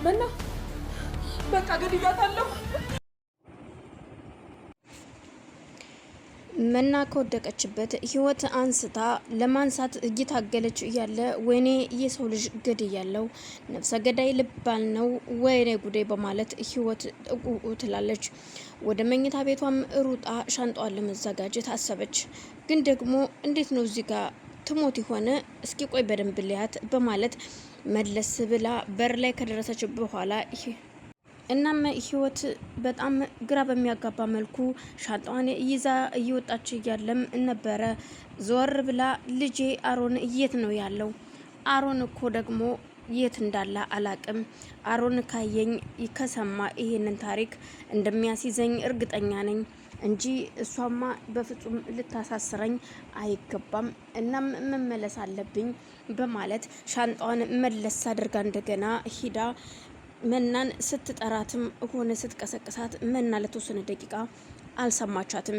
መና በቃ ገድያታለሁ። መና ከወደቀችበት ህይወት አንስታ ለማንሳት እየታገለች እያለ ወይኔ የሰው ልጅ ገድያለሁ፣ ነፍሰ ገዳይ ልባል ነው ወይኔ ጉዴ በማለት ህይወት ትላለች። ወደ መኝታ ቤቷም ሩጣ ሻንጣዋን ለመዘጋጀት አሰበች። ግን ደግሞ እንዴት ነው እዚህ ጋር ትሞት የሆነ እስኪ ቆይ በደንብ ልያት በማለት መለስ ብላ በር ላይ ከደረሰች በኋላ እናም ህይወት በጣም ግራ በሚያጋባ መልኩ ሻንጣዋን ይዛ እየወጣች እያለም ነበረ። ዞር ብላ ልጄ አሮን የት ነው ያለው? አሮን እኮ ደግሞ የት እንዳለ አላቅም። አሮን ካየኝ ከሰማ ይሄንን ታሪክ እንደሚያስይዘኝ እርግጠኛ ነኝ እንጂ እሷማ በፍጹም ልታሳስረኝ አይገባም። እናም መመለስ አለብኝ በማለት ሻንጣዋን መለስ አድርጋ እንደገና ሂዳ መናን ስትጠራትም ሆነ ስትቀሰቅሳት መና ለተወሰነ ደቂቃ አልሰማቻትም።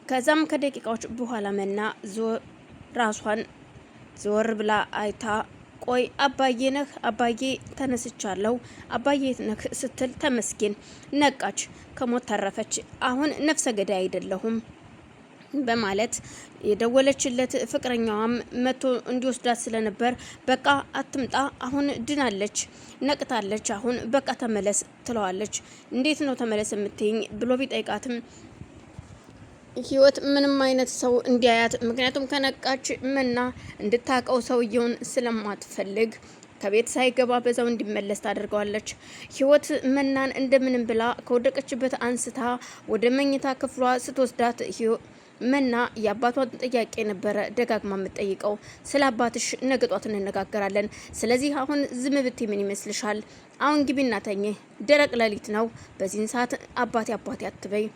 ከዛም ከደቂቃዎች በኋላ መና ራሷን ዞር ብላ አይታ ቆይ አባዬ ነህ? አባዬ ተነስቻለሁ፣ አባዬ ነህ ስትል ተመስገን ነቃች፣ ከሞት ተረፈች። አሁን ነፍሰ ገዳይ አይደለሁም በማለት የደወለችለት ፍቅረኛዋም መቶ እንዲወስዳት ስለነበር በቃ አትምጣ፣ አሁን ድናለች፣ ነቅታለች፣ አሁን በቃ ተመለስ ትለዋለች። እንዴት ነው ተመለስ የምትይኝ ብሎ ቢጠይቃትም ህይወት ምንም አይነት ሰው እንዲያያት፣ ምክንያቱም ከነቃች መና እንድታቀው ሰውየውን ስለማትፈልግ ከቤት ሳይገባ በዛው እንዲመለስ ታደርገዋለች። ህይወት መናን እንደምንም ብላ ከወደቀችበት አንስታ ወደ መኝታ ክፍሏ ስትወስዳት መና የአባቷን ጥያቄ ነበረ ደጋግማ የምትጠይቀው። ስለ አባትሽ ነገ ጧት እንነጋገራለን፣ ስለዚህ አሁን ዝም ብትይ ምን ይመስልሻል? አሁን ግቢና ተኝ፣ ደረቅ ሌሊት ነው፣ በዚህን ሰዓት አባቴ አትበይ፣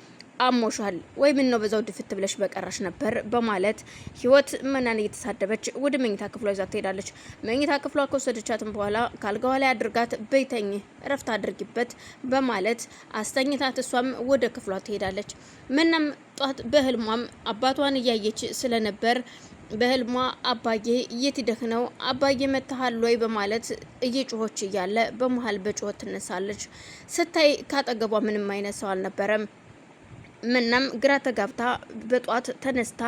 አሞሻል ወይ ምን ነው በዛው ድፍት ብለሽ በቀራሽ ነበር በማለት ህይወት መናን እየተሳደበች ወደ መኝታ ክፍሏ ይዛት ትሄዳለች። መኝታ ክፍሏ ከወሰደቻትም በኋላ ካልጋዋ ላይ አድርጋት በይተኝ እረፍት አድርጊበት በማለት አስተኝታት እሷም ወደ ክፍሏ ትሄዳለች። መናም ጧት በህልሟም አባቷን እያየች ስለነበር በህልሟ አባዬ የት ሂደህ ነው? አባዬ መተሃል ወይ በማለት እየጮሆች እያለ በመሃል በጮህ ትነሳለች። ስታይ ካጠገቧ ምንም አይነት ሰው አልነበረም። መናም ግራ ተጋብታ በጧት ተነስታ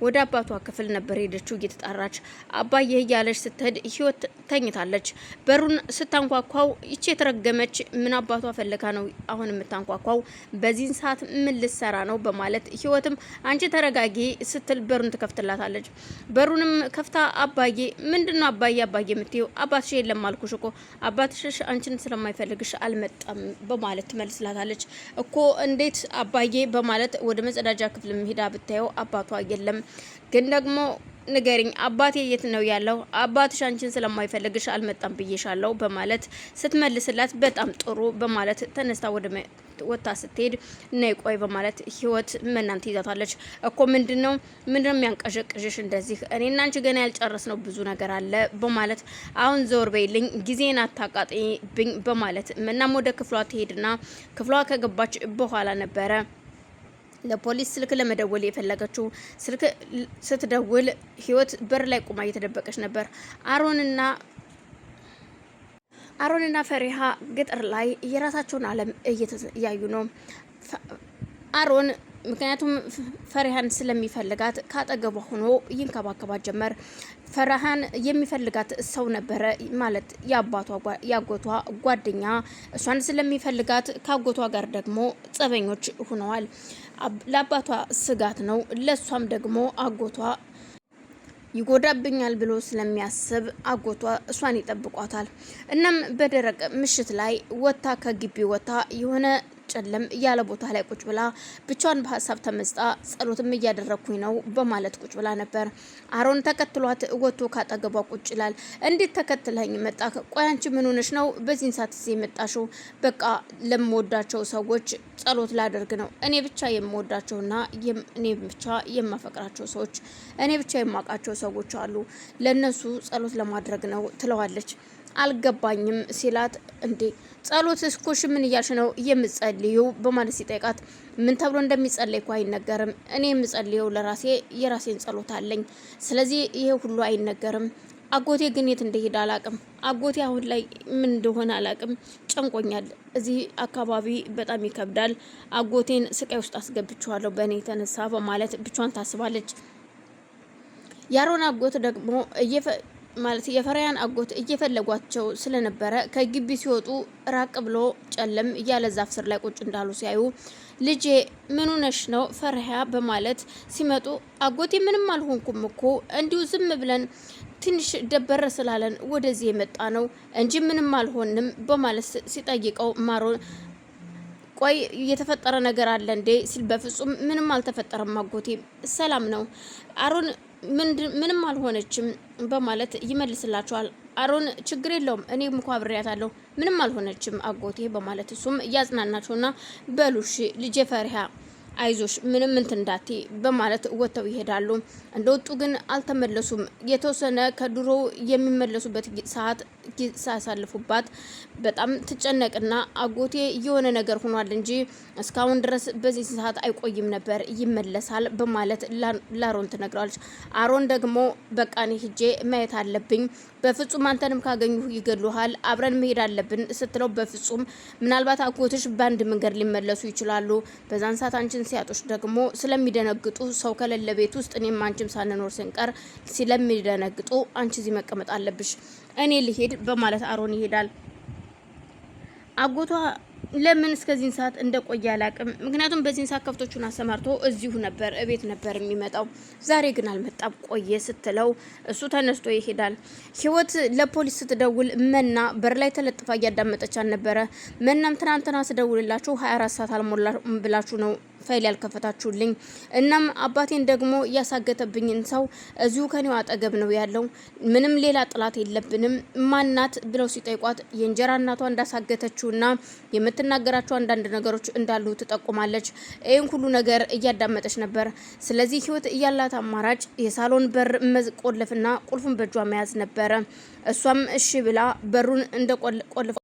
ወደ አባቷ ክፍል ነበር ሄደችው እየተጣራች። አባዬ እያለች ስትሄድ ህይወት ተኝታለች። በሩን ስታንኳኳው ይቺ የተረገመች ምን አባቷ ፈለጋ ነው አሁን የምታንኳኳው? በዚህን ሰዓት ምን ልሰራ ነው በማለት ህይወትም አንቺ ተረጋጊ ስትል በሩን ትከፍትላታለች። በሩንም ከፍታ አባዬ ምንድነው አባዬ የምትይው? አባትሽ የለም አልኩሽ እኮ፣ አባትሽ አንቺን ስለማይፈልግሽ አልመጣም በማለት ትመልስላታለች። እኮ እንዴት አባዬ በማለት ወደ መጸዳጃ ክፍል ሄዳ ብታየው አባቷ የለም። ግን ደግሞ ንገሪኝ አባቴ የት ነው ያለው? አባትሽ አንቺን ስለማይፈልግሽ አልመጣም ብዬሻለሁ በማለት ስትመልስላት በጣም ጥሩ በማለት ተነስታ ወደ ወጣ ስትሄድ ነይ ቆይ በማለት ህይወት መናን ትይዛታለች። እኮ ምንድነው የሚያንቀዠቅዥሽ እንደዚህ? እኔና አንቺ ገና ያልጨረስነው ብዙ ነገር አለ በማለት አሁን ዞር በይልኝ፣ ጊዜን አታቃጥይብኝ በማለት መናም ወደ ክፍሏ ትሄድና ክፍሏ ከገባች በኋላ ነበረ ለፖሊስ ስልክ ለመደወል የፈለገችው። ስልክ ስትደውል ህይወት በር ላይ ቁማ እየተደበቀች ነበር። አሮንና ፈሪሃ ገጠር ላይ የራሳቸውን ዓለም እያዩ ነው። አሮን ምክንያቱም ፈሪሃን ስለሚፈልጋት ካጠገቧ ሆኖ ይንከባከባት ጀመር። ፈሪሃን የሚፈልጋት ሰው ነበረ ማለት ያጎቷ ጓደኛ፣ እሷን ስለሚፈልጋት ካጎቷ ጋር ደግሞ ጸበኞች ሆነዋል። ለአባቷ ስጋት ነው፣ ለሷም ደግሞ አጎቷ ይጎዳብኛል ብሎ ስለሚያስብ አጎቷ እሷን ይጠብቋታል። እናም በደረቅ ምሽት ላይ ወታ ከግቢ ወታ የሆነ ጨለም ያለ ቦታ ላይ ቁጭ ብላ ብቻዋን በሀሳብ ተመስጣ ጸሎትም እያደረኩኝ ነው በማለት ቁጭ ብላ ነበር። አሮን ተከትሏት ወጥቶ ካጠገቧ ቁጭ ይላል። እንዴት ተከትለኝ መጣ? ቆይ አንቺ ምን ሆነሽ ነው በዚህን ሰዓት የመጣሽው? በቃ ለምወዳቸው ሰዎች ጸሎት ላደርግ ነው። እኔ ብቻ የምወዳቸውና እኔ ብቻ የማፈቅራቸው ሰዎች፣ እኔ ብቻ የማውቃቸው ሰዎች አሉ፣ ለነሱ ጸሎት ለማድረግ ነው ትለዋለች። አልገባኝም ሲላት እንዴ ጸሎት እስኮሽ ምን እያልሽ ነው የምጸልዩ በማለት ሲጠይቃት ምን ተብሎ እንደሚጸለይ እኮ አይነገርም። እኔ የምጸልየው ለራሴ የራሴን ጸሎት አለኝ። ስለዚህ ይሄ ሁሉ አይነገርም። አጎቴ ግን የት እንደሄደ አላቅም። አጎቴ አሁን ላይ ምን እንደሆነ አላቅም። ጨንቆኛል። እዚህ አካባቢ በጣም ይከብዳል። አጎቴን ስቃይ ውስጥ አስገብቼዋለሁ በእኔ የተነሳ በማለት ብቻዋን ታስባለች። ያሮን አጎት ደግሞ ማለት የፈሪያን አጎት እየፈለጓቸው ስለነበረ ከግቢ ሲወጡ ራቅ ብሎ ጨለም ያለ ዛፍ ስር ላይ ቁጭ እንዳሉ ሲያዩ ልጄ ምን ሆነሽ ነው ፈሪያ በማለት ሲመጡ አጎቴ ምንም አልሆንኩም እኮ እንዲሁ ዝም ብለን ትንሽ ደበረ ስላለን ወደዚህ የመጣ ነው እንጂ ምንም አልሆንም በማለት ሲጠይቀው ማሮን ቆይ የተፈጠረ ነገር አለ እንዴ ሲል በፍጹም ምንም አልተፈጠረም አጎቴ ሰላም ነው አሮን ምንም አልሆነችም በማለት ይመልስላቸዋል። አሮን ችግር የለውም እኔ እንኳ አብሬያታለሁ ምንም አልሆነችም አጎቴ በማለት እሱም እያጽናናቸውና በሉሽ ልጄ ፈሪሃ አይዞሽ ምንም እንትን እንዳቲ በማለት ወጥተው ይሄዳሉ። እንደወጡ ግን አልተመለሱም። የተወሰነ ከድሮ የሚመለሱበት ሰዓት ሳያሳልፉባት በጣም ትጨነቅና አጎቴ የሆነ ነገር ሆኗል እንጂ እስካሁን ድረስ በዚህ ሰዓት አይቆይም ነበር ይመለሳል በማለት ላሮን ትነግራለች። አሮን ደግሞ በቃ እኔ ሂጄ ማየት አለብኝ በፍጹም አንተንም ካገኙ ይገሉሃል አብረን መሄድ አለብን ስትለው በፍጹም ምናልባት አጎትሽ በአንድ መንገድ ሊመለሱ ይችላሉ በዛን ሰዓት አንቺን ሲያጡሽ ደግሞ ስለሚደነግጡ ሰው ከሌለ ቤት ውስጥ እኔም አንቺም ሳንኖር ስንቀር ስለሚደነግጡ አንቺ እዚህ መቀመጥ አለብሽ እኔ ልሄድ በማለት አሮን ይሄዳል። አጎቷ ለምን እስከዚህን ሰዓት እንደቆየ አላቅም። ምክንያቱም በዚህን ሰዓት ከፍቶቹን አሰማርቶ እዚሁ ነበር እቤት ነበር የሚመጣው። ዛሬ ግን አልመጣም ቆየ ስትለው እሱ ተነስቶ ይሄዳል። ህይወት ለፖሊስ ስትደውል መና በር ላይ ተለጥፋ እያዳመጠች አልነበረ። መናም ትናንትና ስደውልላችሁ 24 ሰዓት አልሞላ ብላችሁ ነው ፋይል ያልከፈታችሁልኝ እናም አባቴን ደግሞ ያሳገተብኝን ሰው እዚሁ ከኔው አጠገብ ነው ያለው ምንም ሌላ ጥላት የለብንም ማናት ብለው ሲጠይቋት የእንጀራ እናቷ እንዳሳገተችውና የምትናገራቸው አንዳንድ ነገሮች እንዳሉ ትጠቁማለች። ይህን ሁሉ ነገር እያዳመጠች ነበር። ስለዚህ ህይወት እያላት አማራጭ የሳሎን በር መቆለፍና ቁልፉን በእጇ መያዝ ነበረ። እሷም እሺ ብላ በሩን እንደ ቆልፍ